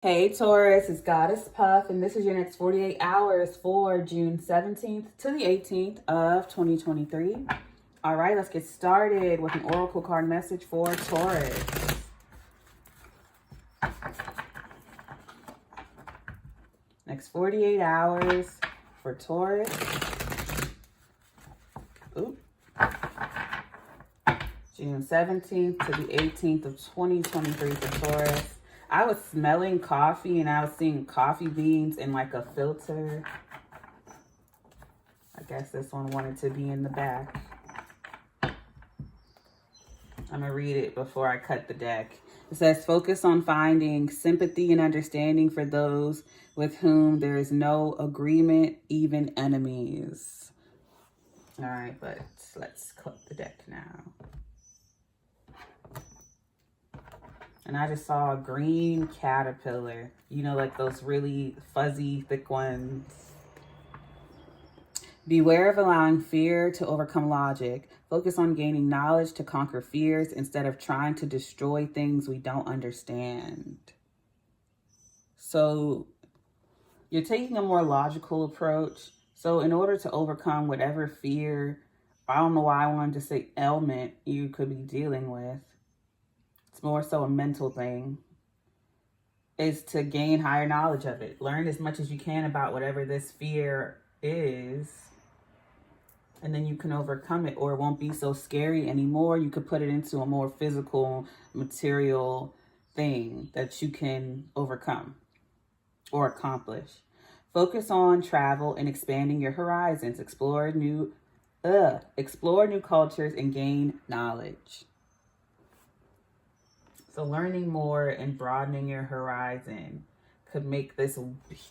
Hey Taurus, it's Goddess Puff, and this is your next 48 hours for June 17th to the 18th of 2023. All right, let's get started with an oracle card message for Taurus. Next 48 hours for Taurus. Ooh. June 17th to the 18th of 2023 for Taurus. I was smelling coffee and I was seeing coffee beans in like a filter. I guess this one wanted to be in the back. I'm going to read it before I cut the deck. It says, focus on finding sympathy and understanding for those with whom there is no agreement, even enemies. All right, but let's cut the deck now. And I just saw a green caterpillar. You know, like those really fuzzy, thick ones. Beware of allowing fear to overcome logic. Focus on gaining knowledge to conquer fears instead of trying to destroy things we don't understand. So you're taking a more logical approach. So in order to overcome whatever fear, I don't know why I wanted to say ailment you could be dealing with. It's more so a mental thing, is to gain higher knowledge of it. Learn as much as you can about whatever this fear is, and then you can overcome it, or it won't be so scary anymore. You could put it into a more physical, material thing that you can overcome or accomplish. Focus on travel and expanding your horizons. Explore new cultures and gain knowledge. So learning more and broadening your horizon could make this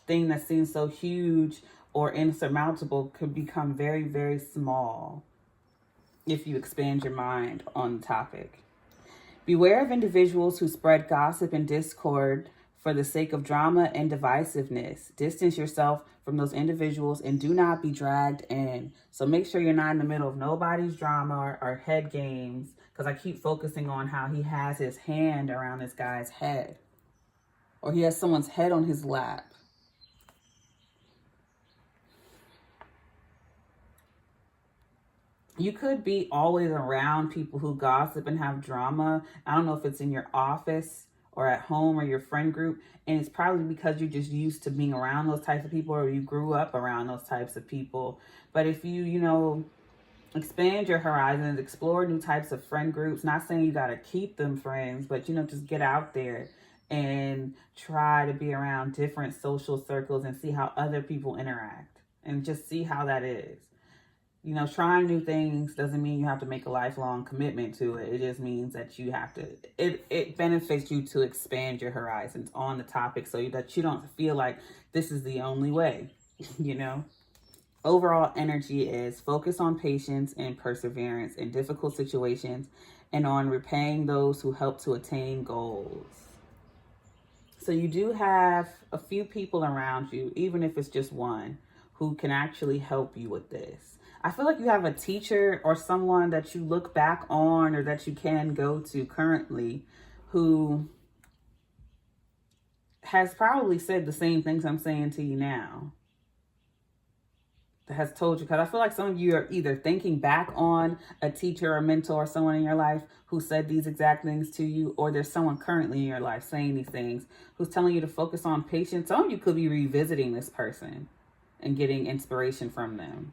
thing that seems so huge or insurmountable could become very, very small if you expand your mind on the topic. Beware of individuals who spread gossip and discord for the sake of drama and divisiveness. Distance yourself from those individuals and do not be dragged in. So make sure you're not in the middle of nobody's drama or head games, because I keep focusing on how he has his hand around this guy's head, or he has someone's head on his lap. You could be always around people who gossip and have drama. I don't know if it's in your office or at home or your friend group, and it's probably because you're just used to being around those types of people, or you grew up around those types of people. But if you expand your horizons, explore new types of friend groups, not saying you got to keep them friends, but just get out there and try to be around different social circles and see how other people interact and just see how that is. Trying new things doesn't mean you have to make a lifelong commitment to it. It just means that you have to, it benefits you to expand your horizons on the topic so that you don't feel like this is the only way, Overall energy is focus on patience and perseverance in difficult situations and on repaying those who help to attain goals. So you do have a few people around you, even if it's just one, who can actually help you with this. I feel like you have a teacher or someone that you look back on or that you can go to currently who has probably said the same things I'm saying to you now. That has told you, because I feel like some of you are either thinking back on a teacher or mentor or someone in your life who said these exact things to you, or there's someone currently in your life saying these things who's telling you to focus on patience. Some of you could be revisiting this person and getting inspiration from them.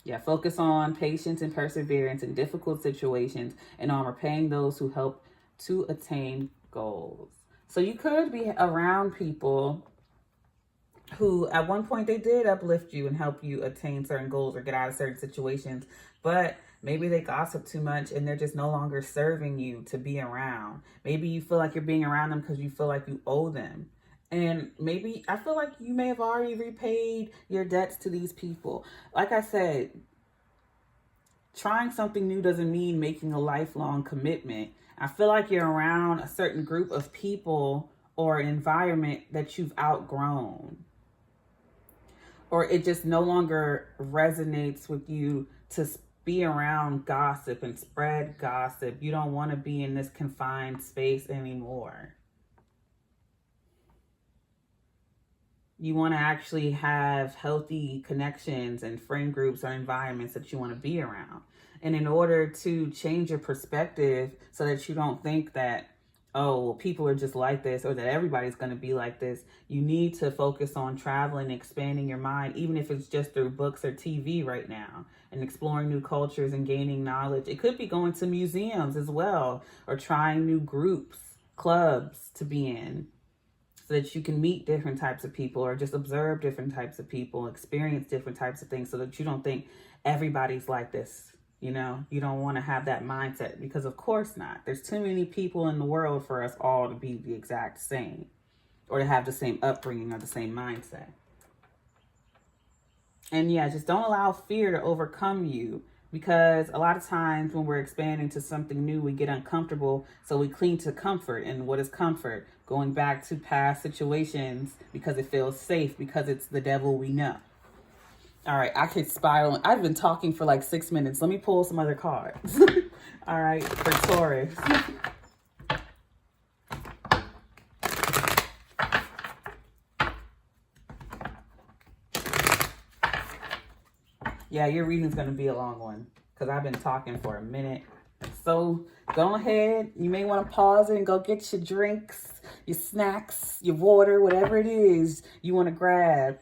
Yeah, focus on patience and perseverance in difficult situations and on repaying those who help to attain goals. So you could be around people who at one point they did uplift you and help you attain certain goals or get out of certain situations, but maybe they gossip too much and they're just no longer serving you to be around. Maybe you feel like you're being around them because you feel like you owe them. And maybe I feel like you may have already repaid your debts to these people. Like I said, trying something new doesn't mean making a lifelong commitment. I feel like you're around a certain group of people or an environment that you've outgrown, or it just no longer resonates with you to be around gossip and spread gossip. You don't want to be in this confined space anymore. You want to actually have healthy connections and friend groups or environments that you want to be around. And in order to change your perspective so that you don't think that, oh, well, people are just like this, or that everybody's going to be like this, you need to focus on traveling, expanding your mind, even if it's just through books or TV right now, and exploring new cultures and gaining knowledge. It could be going to museums as well, or trying new groups, clubs to be in, so that you can meet different types of people, or just observe different types of people, experience different types of things, so that you don't think everybody's like this. You know, you don't want to have that mindset, because of course not. There's too many people in the world for us all to be the exact same, or to have the same upbringing or the same mindset. And yeah, just don't allow fear to overcome you, because a lot of times when we're expanding to something new, we get uncomfortable. So we cling to comfort. And what is comfort? Going back to past situations because it feels safe, because it's the devil we know. All right, I could spiral. I've been talking for like 6 minutes. Let me pull some other cards. All right, for Taurus. Yeah, your reading's going to be a long one, because I've been talking for a minute. So go ahead. You may want to pause it and go get your drinks, your snacks, your water, whatever it is you want to grab,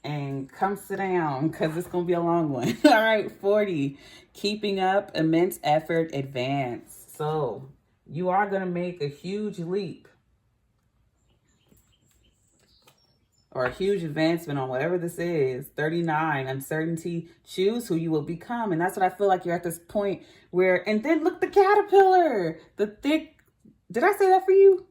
and come sit down, because it's going to be a long one. All right, 40. Keeping up, immense effort, advance. So you are going to make a huge leap, or a huge advancement on whatever this is. 39, uncertainty, choose who you will become. And that's what I feel like you're at this point where, and then look, the caterpillar, the thick, did I say that for you?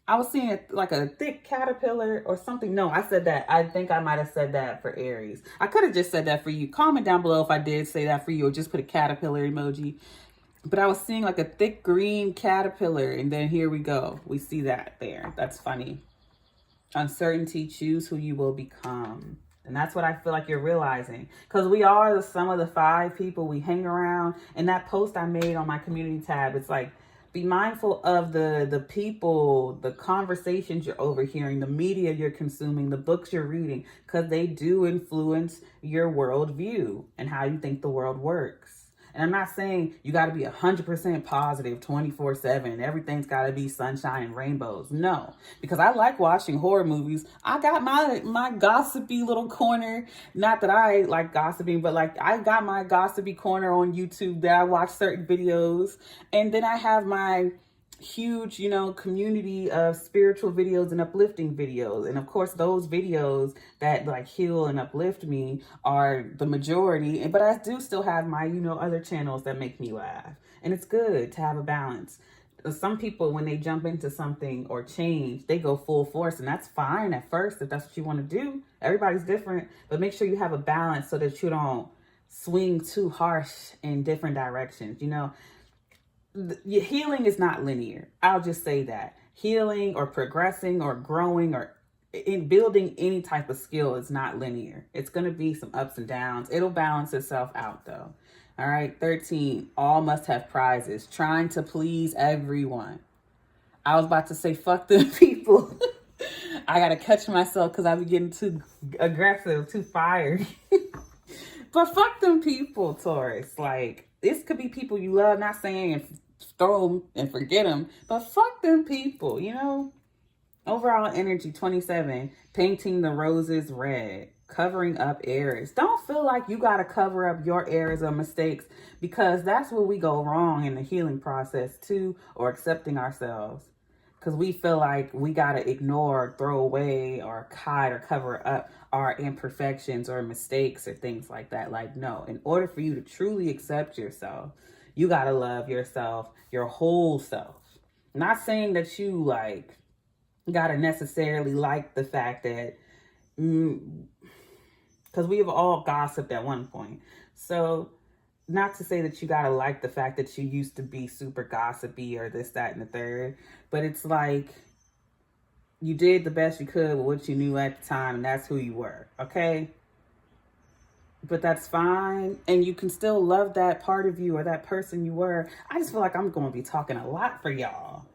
I was seeing it like a thick caterpillar or something. No, I said that. I think I might have said that for Aries. I could have just said that for you. Comment down below if I did say that for you, or just put a caterpillar emoji. But I was seeing like a thick green caterpillar, and then here we go. We see that there. That's funny. Uncertainty, choose who you will become. And that's what I feel like you're realizing, because we are the sum of the 5 people we hang around. And that post I made on my community tab, it's like, be mindful of the people, the conversations you're overhearing, the media you're consuming, the books you're reading, because they do influence your worldview and how you think the world works. And I'm not saying you got to be 100% positive 24/7. Everything's got to be sunshine and rainbows. No, because I like watching horror movies. I got my gossipy little corner. Not that I like gossiping, but like I got my gossipy corner on YouTube that I watch certain videos. And then I have my huge, community of spiritual videos and uplifting videos. And of course, those videos that like heal and uplift me are the majority. But I do still have my, other channels that make me laugh. And it's good to have a balance. Some people, when they jump into something or change, they go full force, and that's fine at first if that's what you want to do. Everybody's different, but make sure you have a balance so that you don't swing too harsh in different directions. Healing is not linear. I'll just say that. Healing or progressing or growing or in building any type of skill is not linear. It's going to be some ups and downs. It'll balance itself out though. All right. 13, all must have prizes. Trying to please everyone. I was about to say, fuck them people. I got to catch myself because I be getting too aggressive, too fiery. But fuck them people, Taurus. Like, this could be people you love, not saying throw them and forget them, but fuck them people, Overall energy, 27, painting the roses red, covering up errors. Don't feel like you got to cover up your errors or mistakes, because that's where we go wrong in the healing process too, or accepting ourselves. Because we feel like we got to ignore, throw away, or hide or cover up our imperfections or mistakes or things like that. Like, no, in order for you to truly accept yourself, you got to love yourself, your whole self. Not saying that you got to necessarily like the fact that, because we have all gossiped at one point. So not to say that you got to like the fact that you used to be super gossipy or this, that, and the third, but it's like you did the best you could with what you knew at the time, and that's who you were, okay? But that's fine, and you can still love that part of you or that person you were. I just feel like I'm going to be talking a lot for y'all,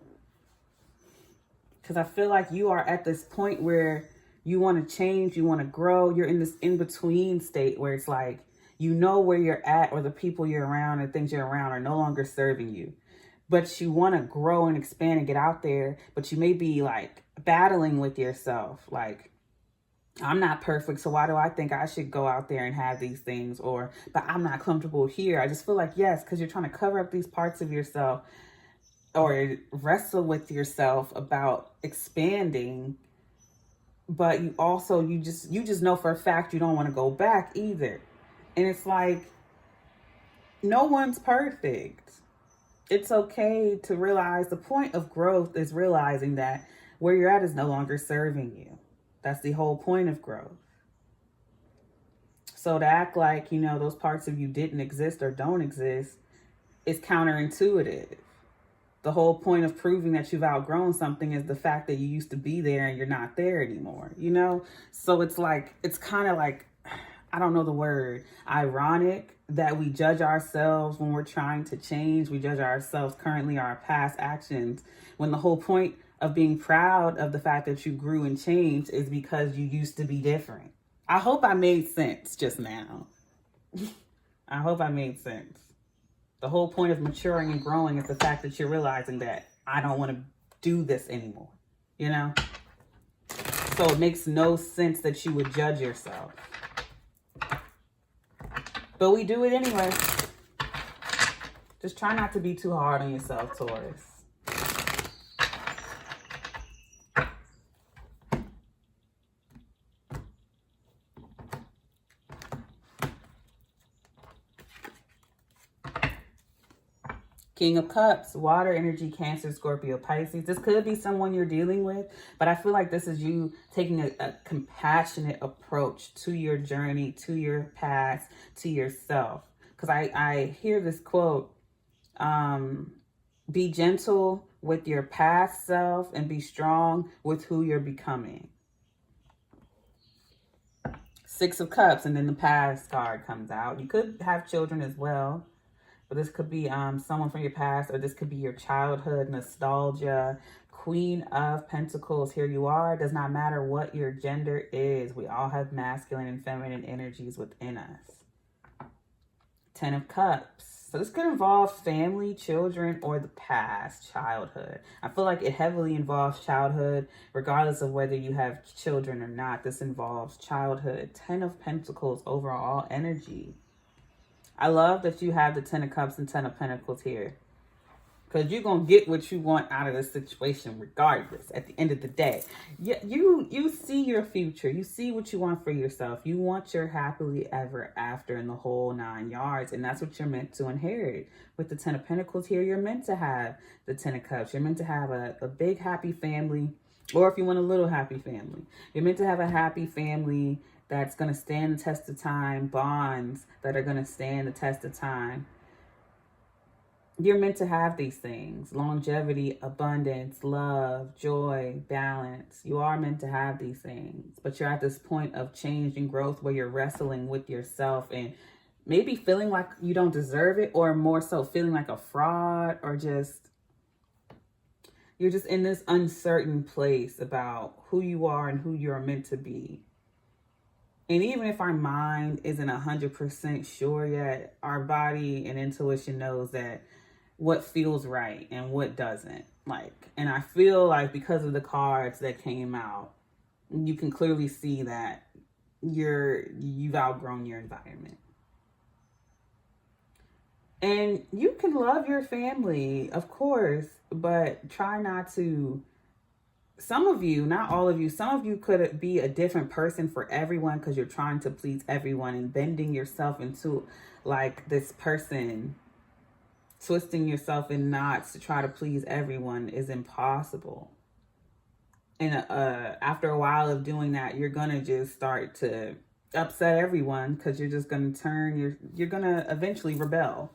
because I feel like you are at this point where You want to change, you want to grow. You're in this in-between state where it's like, you know where you're at, or the people you're around and things you're around are no longer serving you. But you want to grow and expand and get out there, but you may be like battling with yourself. Like, I'm not perfect, so why do I think I should go out there and have these things? Or, but I'm not comfortable here. I just feel like, yes, because you're trying to cover up these parts of yourself or wrestle with yourself about expanding. But you also, you just know for a fact you don't want to go back either. And it's like, no one's perfect. It's okay to realize the point of growth is realizing that where you're at is no longer serving you. That's the whole point of growth. So to act like, you know, those parts of you didn't exist or don't exist is counterintuitive. The whole point of proving that you've outgrown something is the fact that you used to be there and you're not there anymore, you know? So it's like, it's kind of like, I don't know the word, ironic that we judge ourselves when we're trying to change. We judge ourselves currently, our past actions, when the whole point of being proud of the fact that you grew and changed is because you used to be different. I hope I made sense just now. I hope I made sense. The whole point of maturing and growing is the fact that you're realizing that I don't want to do this anymore, you know? So it makes no sense that you would judge yourself. But we do it anyway. Just try not to be too hard on yourself, Taurus. King of Cups, water energy, Cancer, Scorpio, Pisces. This could be someone you're dealing with, but I feel like this is you taking a compassionate approach to your journey, to your past, to yourself. Because I hear this quote, be gentle with your past self and be strong with who you're becoming. Six of Cups, and then the past card comes out. You could have children as well. But this could be someone from your past, or this could be your childhood nostalgia. Queen of Pentacles, here you are. It does not matter what your gender is. We all have masculine and feminine energies within us. 10 of Cups. So this could involve family, children, or the past, childhood. I feel like it heavily involves childhood, regardless of whether you have children or not. This involves childhood. 10 of Pentacles, overall energy. I love that you have the 10 of Cups and 10 of Pentacles here. Because you're going to get what you want out of this situation regardless at the end of the day. You see your future. You see what you want for yourself. You want your happily ever after in the whole 9 yards. And that's what you're meant to inherit. With the 10 of Pentacles here, you're meant to have the 10 of Cups. You're meant to have a big happy family. Or if you want a little happy family. You're meant to have a happy family that's going to stand the test of time, bonds that are going to stand the test of time. You're meant to have these things: longevity, abundance, love, joy, balance. You are meant to have these things, but you're at this point of change and growth where you're wrestling with yourself and maybe feeling like you don't deserve it, or more so feeling like a fraud, or just you're just in this uncertain place about who you are and who you're meant to be. And even if our mind isn't 100% sure yet, our body and intuition knows that what feels right and what doesn't. And I feel like because of the cards that came out, you can clearly see that you've outgrown your environment. And you can love your family, of course, but try not to. Some of you, not all of you, some of you could be a different person for everyone because you're trying to please everyone and bending yourself into like this person. Twisting yourself in knots to try to please everyone is impossible. And after a while of doing that, you're going to just start to upset everyone because you're just going to turn, you're going to eventually rebel.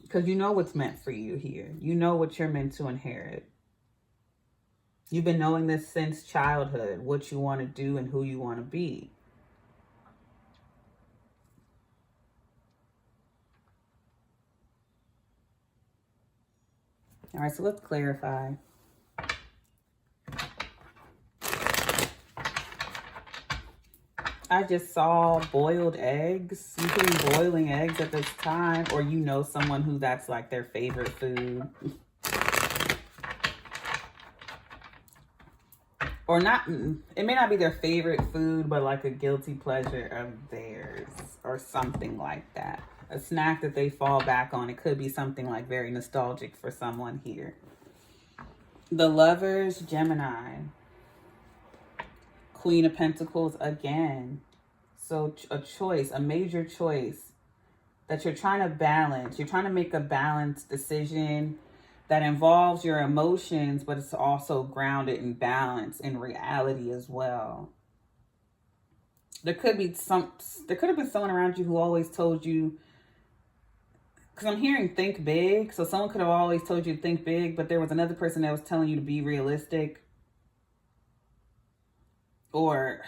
Because you know what's meant for you here. You know what you're meant to inherit. You've been knowing this since childhood, what you want to do and who you want to be. All right, so let's clarify. I just saw boiled eggs. You could be boiling eggs at this time, or you know someone who that's like their favorite food. Or not, it may not be their favorite food, but like a guilty pleasure of theirs or something like that. A snack that they fall back on. It could be something like very nostalgic for someone here. The Lovers, Gemini. Queen of Pentacles again. So a choice, a major choice that you're trying to balance. You're trying to make a balanced decision that involves your emotions, but it's also grounded in balance in reality as well. There could have been someone around you who always told you, because I'm hearing think big. So someone could have always told you to think big, but there was another person that was telling you to be realistic. Or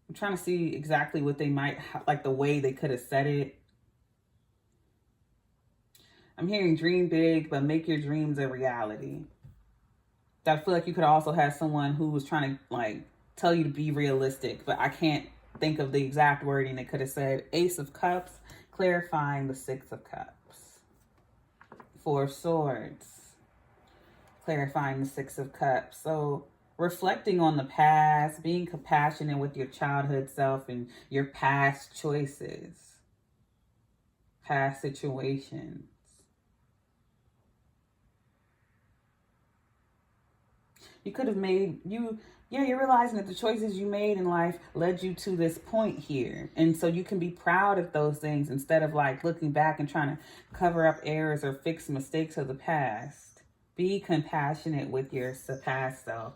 I'm trying to see exactly what they might, like the way they could have said it. I'm hearing dream big, but make your dreams a reality. I feel like you could also have someone who was trying to like tell you to be realistic, but I can't think of the exact wording they could have said. Ace of Cups, clarifying the Six of Cups. Four of Swords, clarifying the Six of Cups. So reflecting on the past, being compassionate with your childhood self and your past choices, past situations. You could have you're realizing that the choices you made in life led you to this point here. And so you can be proud of those things instead of like looking back and trying to cover up errors or fix mistakes of the past. Be compassionate with your past self.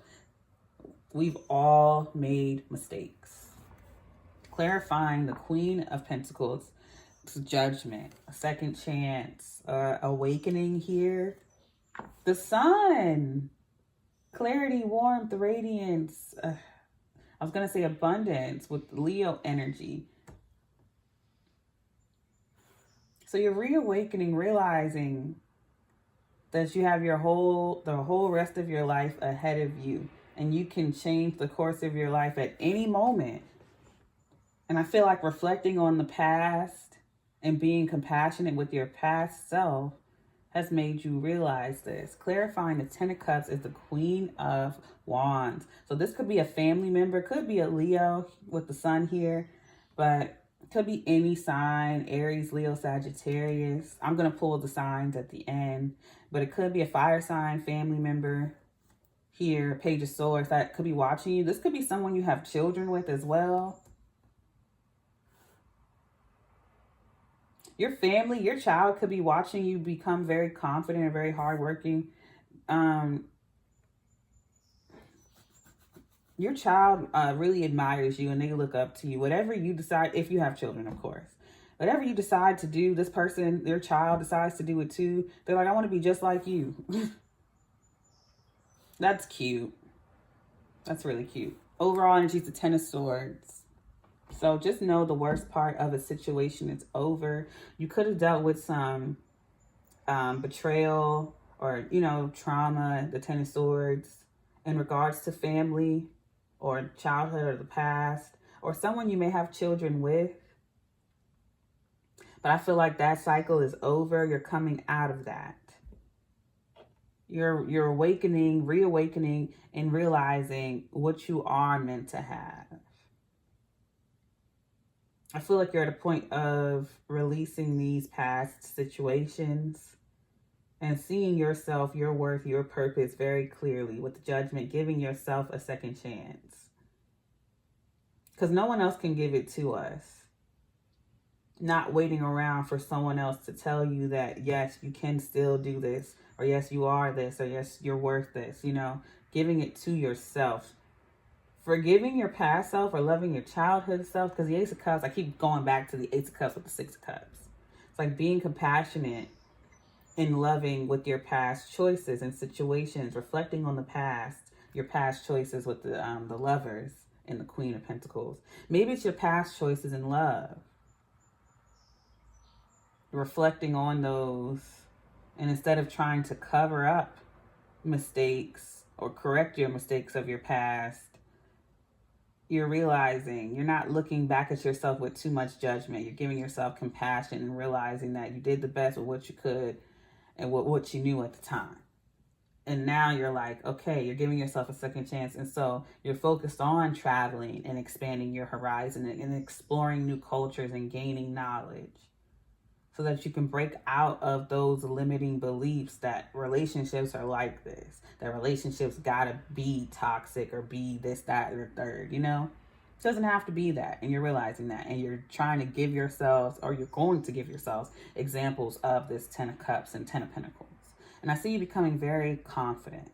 We've all made mistakes. Clarifying the Queen of Pentacles, Judgment, a second chance, awakening here. The Sun. Clarity, warmth, radiance. I was going to say abundance with Leo energy. So you're reawakening, realizing that you have the whole rest of your life ahead of you. And you can change the course of your life at any moment. And I feel like reflecting on the past and being compassionate with your past self has made you realize this. Clarifying the Ten of Cups is the Queen of Wands. So this could be a family member, could be a Leo with the Sun here, but it could be any sign, Aries, Leo, Sagittarius. I'm going to pull the signs at the end, but it could be a fire sign, family member here, Page of Swords that could be watching you. This could be someone you have children with as well. Your family, your child could be watching you become very confident and very hardworking. Your child really admires you and they look up to you. Whatever you decide, if you have children, of course. Whatever you decide to do, this person, their child decides to do it too. They're like, I want to be just like you. That's cute. That's really cute. Overall energy is the Ten of Swords. So just know the worst part of a situation is over. You could have dealt with some betrayal or, trauma, the Ten of Swords, in regards to family or childhood or the past, or someone you may have children with. But I feel like that cycle is over. You're coming out of that. You're awakening, reawakening, and realizing what you are meant to have. I feel like you're at a point of releasing these past situations and seeing yourself, your worth, your purpose very clearly with the Judgment, giving yourself a second chance. Because no one else can give it to us. Not waiting around for someone else to tell you that, yes, you can still do this, or yes, you are this, or yes, you're worth this, giving it to yourself. Forgiving your past self or loving your childhood self, because the Ace of Cups, I keep going back to the Ace of Cups with the Six of Cups. It's like being compassionate and loving with your past choices and situations, reflecting on the past, your past choices with the Lovers and the Queen of Pentacles. Maybe it's your past choices in love. Reflecting on those, and instead of trying to cover up mistakes or correct your mistakes of your past, you're realizing you're not looking back at yourself with too much judgment. You're giving yourself compassion and realizing that you did the best with what you could and what you knew at the time. And now you're like, okay, you're giving yourself a second chance. And so you're focused on traveling and expanding your horizon and exploring new cultures and gaining knowledge, so that you can break out of those limiting beliefs that relationships are like this, that relationships gotta be toxic or be this, that, or the third, you know? It doesn't have to be that. And you're realizing that. And you're trying to give yourselves, or you're going to give yourselves, examples of this 10 of Cups and 10 of Pentacles. And I see you becoming very confident.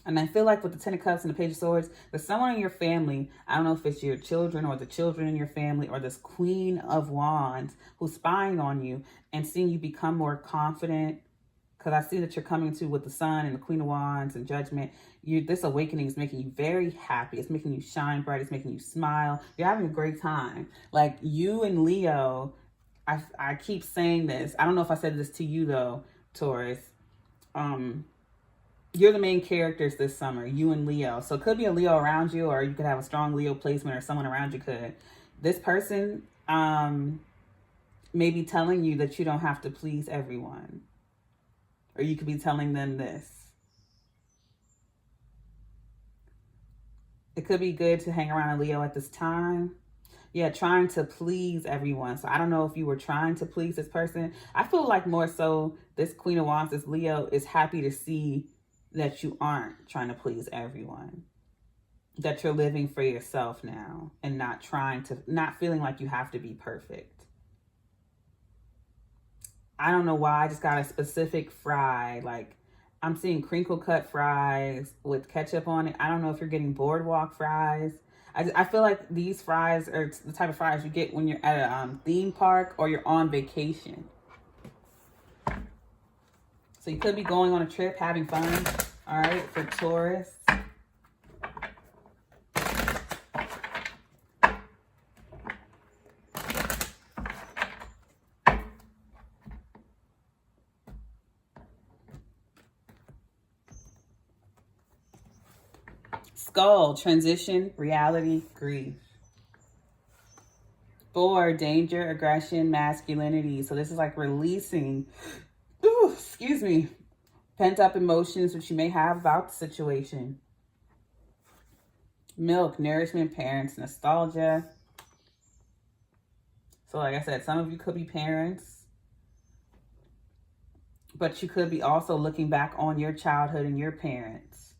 And I feel like with the 10 of Cups and the Page of Swords, there's someone in your family, I don't know if it's your children or the children in your family or this Queen of Wands who's spying on you and seeing you become more confident. Because I see that you're coming to with the Sun and the Queen of Wands and Judgment. This awakening is making you very happy. It's making you shine bright. It's making you smile. You're having a great time. Like you and Leo, I keep saying this. I don't know if I said this to you though, Taurus. You're the main characters this summer, you and Leo. So it could be a Leo around you, or you could have a strong Leo placement, or someone around you could. This person may be telling you that you don't have to please everyone. Or you could be telling them this. It could be good to hang around a Leo at this time. Yeah, trying to please everyone. So I don't know if you were trying to please this person. I feel like more so this Queen of Wands, this Leo, is happy to see that you aren't trying to please everyone, that you're living for yourself now and not feeling like you have to be perfect. I don't know why I just got a specific fry. Like I'm seeing crinkle cut fries with ketchup on it. I don't know if you're getting boardwalk fries. I feel like these fries are the type of fries you get when you're at a theme park or you're on vacation. So you could be going on a trip, having fun. All right, for Taurus. Skull, transition, reality, grief. 4, danger, aggression, masculinity. So this is like releasing, pent up emotions which you may have about the situation. Milk, nourishment, parents, nostalgia. So like I said, some of you could be parents, but you could be also looking back on your childhood and your parents.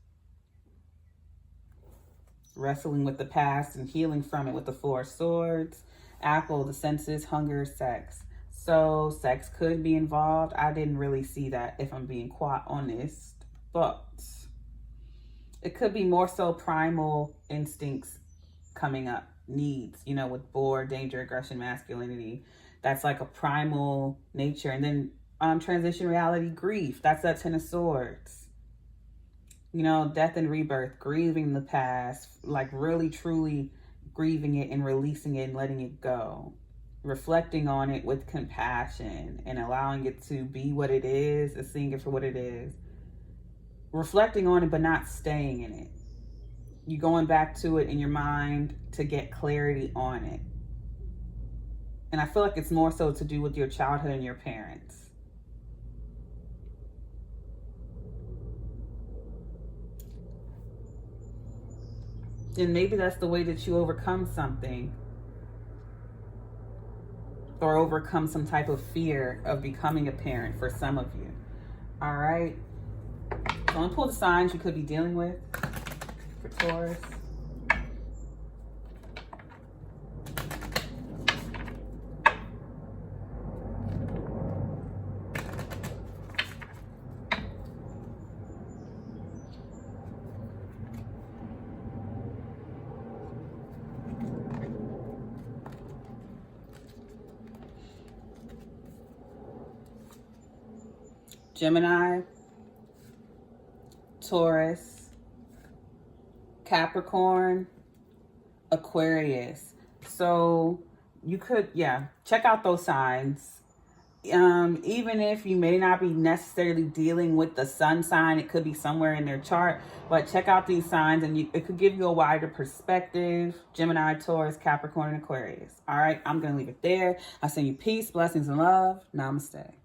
Wrestling with the past and healing from it with the 4 swords. Apple, the senses, hunger, sex. So sex could be involved. I didn't really see that, if I'm being quite honest, but it could be more so primal instincts coming up, needs, you know, with bored, danger, aggression, masculinity. That's like a primal nature. And then transition, reality, grief. That's that 10 of Swords. You know, death and rebirth, grieving the past, like really, truly grieving it and releasing it and letting it go. Reflecting on it with compassion and allowing it to be what it is and seeing it for what it is. Reflecting on it, but not staying in it. You going back to it in your mind to get clarity on it. And I feel like it's more so to do with your childhood and your parents. And maybe that's the way that you overcome something. Or overcome some type of fear of becoming a parent for some of you. All right. So I'm going to pull the signs you could be dealing with for Taurus. Gemini, Taurus, Capricorn, Aquarius. So you could, check out those signs. Even if you may not be necessarily dealing with the sun sign, it could be somewhere in their chart, but check out these signs and it could give you a wider perspective. Gemini, Taurus, Capricorn, and Aquarius. All right, I'm going to leave it there. I send you peace, blessings, and love. Namaste.